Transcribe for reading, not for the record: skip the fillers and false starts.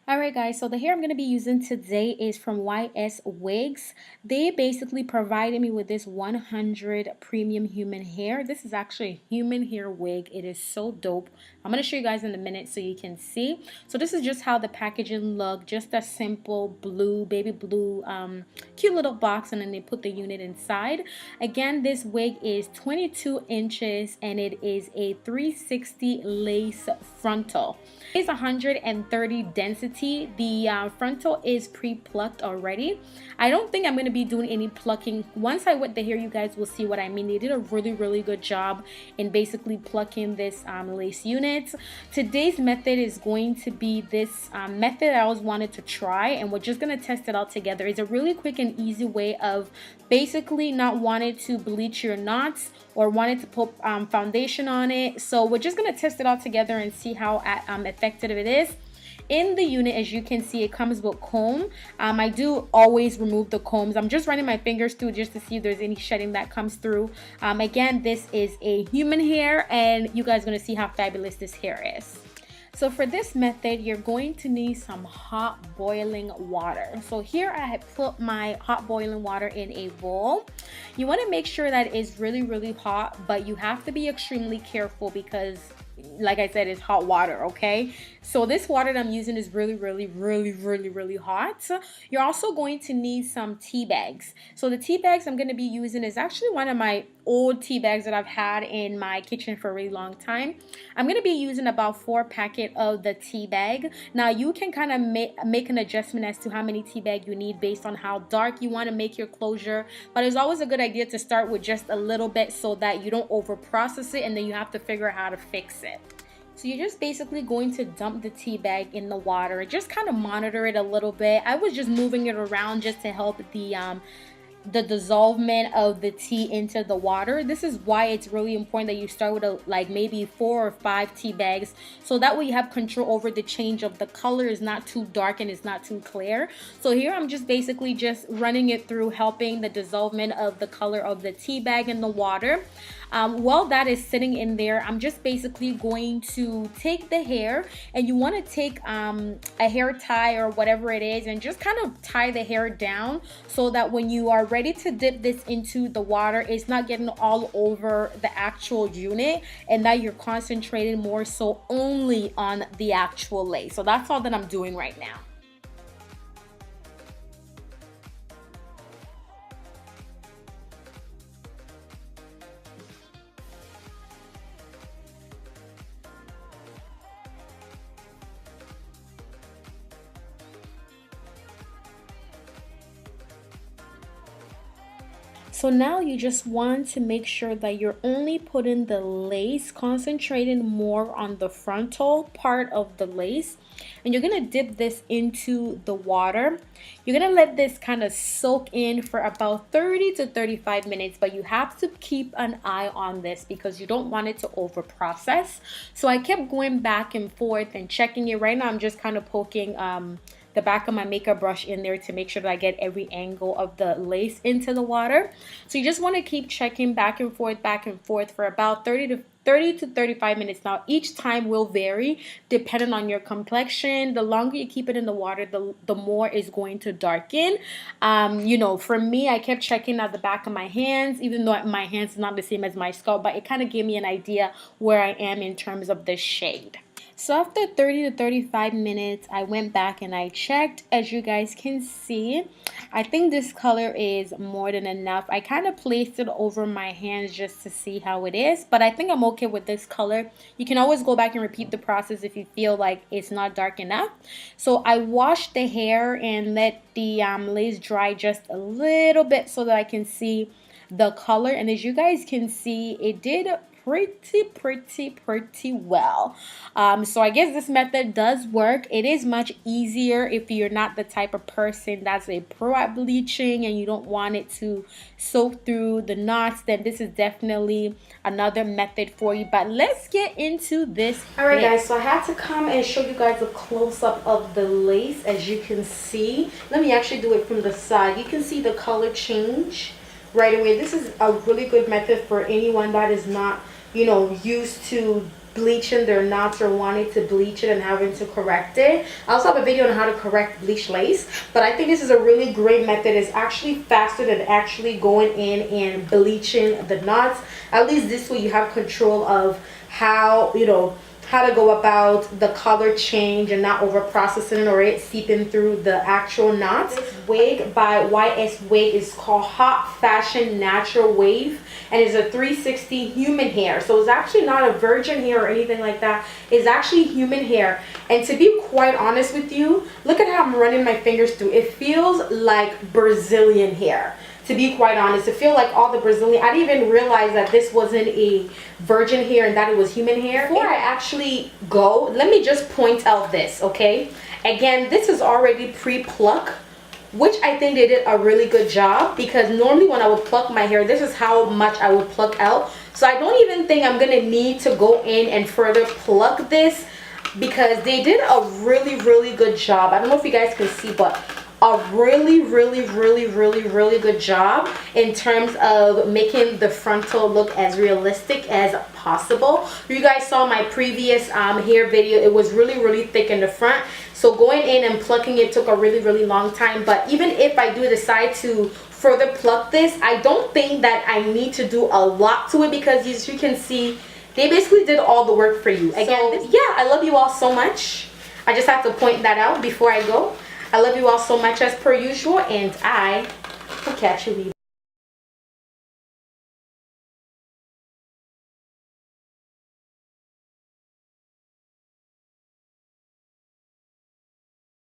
Alright guys, so the hair I'm going to be using today is from YSwigs. They basically provided me with this 100 premium human hair. This is actually a human hair wig. It is so dope. I'm going to show you guys in a minute so you can see. So this is just how the packaging look. Just a simple blue, baby blue, cute little box, and then they put the unit inside. Again, this wig is 22 inches and it is a 360 lace frontal. It's 130 density. The frontal is pre-plucked already. I don't think I'm going to be doing any plucking. Once I wet the hair, you guys will see what I mean. They did a really good job in basically plucking this lace unit. Today's method is going to be this method I always wanted to try, and we're just going to test it out together. It's a really quick and easy way of basically not wanting to bleach your knots or wanted to put foundation on it. So we're just going to test it out together and see how effective it is. In the unit, as you can see, it comes with comb. I do always remove the combs. I'm just running my fingers through just to see if there's any shedding that comes through. Again, this is a human hair, and you guys are going to see how fabulous this hair is. So for this method, you're going to need some hot boiling water. So here I have put my hot boiling water in a bowl. You want to make sure that it's really hot, but you have to be extremely careful because, like I said, it's hot water, okay? So this water that I'm using is really hot. You're also going to need some tea bags. So the tea bags I'm going to be using is actually one of my old tea bags that I've had in my kitchen for a really long time. I'm going to be using about 4 packets of the tea bag. Now you can kind of make an adjustment as to how many tea bag you need based on how dark you want to make your closure, but it's always a good idea to start with just a little bit so that you don't over process it and then you have to figure out how to fix it. So you're just basically going to dump the tea bag in the water. Just kind of monitor it a little bit. I was just moving it around just to help the dissolvement of the tea into the water. This is why it's really important that you start with like maybe 4 or 5 tea bags, so that way you have control over the change of the color. Is not too dark and it's not too clear. So here I'm just basically just running it through, helping the dissolvement of the color of the tea bag in the water. While that is sitting in there, I'm just basically going to take the hair, and you want to take a hair tie or whatever it is and just kind of tie the hair down so that when you are ready to dip this into the water, it's not getting all over the actual unit, and that you're concentrating more so only on the actual lace. So that's all that I'm doing right now. So now you just want to make sure that you're only putting the lace, concentrating more on the frontal part of the lace. And you're going to dip this into the water. You're going to let this kind of soak in for about 30 to 35 minutes, but you have to keep an eye on this because you don't want it to over process. So I kept going back and forth and checking it. Right now I'm just kind of poking the back of my makeup brush in there to make sure that I get every angle of the lace into the water. So you just want to keep checking back and forth for about 30 to 35 minutes. Now each time will vary depending on your complexion. The longer you keep it in the water, the more it's going to darken. You know, for me, I kept checking at the back of my hands, even though my hands is not the same as my scalp, but it kind of gave me an idea where I am in terms of the shade. So after 30 to 35 minutes, I went back and I checked. As you guys can see, I think this color is more than enough. I kind of placed it over my hands just to see how it is, but I think I'm okay with this color. You can always go back and repeat the process if you feel like it's not dark enough. So I washed the hair and let the lace dry just a little bit so that I can see the color. And as you guys can see, it did pretty well. So I guess this method does work. It is much easier if you're not the type of person that's a pro at bleaching and you don't want it to soak through the knots. Then this is definitely another method for you. But let's get into this. All right guys, so I had to come and show you guys a close-up of the lace. As you can see, let me actually do it from the side. You can see the color change right away. This is a really good method for anyone that is not, you know, used to bleaching their knots or wanting to bleach it and having to correct it. I also have a video on how to correct bleach lace, but I think this is a really great method. It's actually faster than actually going in and bleaching the knots. At least this way you have control of how, you know, how to go about the color change and not over processing it or it seeping through the actual knots. This wig by YSwigs is called Hot Fashion Natural Wave, and it's a 360 human hair. So it's actually not a virgin hair or anything like that. It's actually human hair. And to be quite honest with you, look at how I'm running my fingers through. It feels like Brazilian hair. To be quite honest, it feels like all the Brazilian. I didn't even realize that this wasn't a virgin hair and that it was human hair. Before I actually go, let me just point out this, okay? Again, this is already pre-pluck, which I think they did a really good job, because normally when I would pluck my hair, this is how much I would pluck out. So I don't even think I'm gonna need to go in and further pluck this, because they did a really good job. I don't know if you guys can see, but a really good job in terms of making the frontal look as realistic as possible. You guys saw my previous hair video. It was really thick in the front, so going in and plucking it took a really long time. But even if I do decide to further pluck this, I don't think that I need to do a lot to it, because as you can see, they basically did all the work for you. Again, yeah, I love you all so much. I just have to point that out before I go. I love you all so much as per usual, and I will catch you later.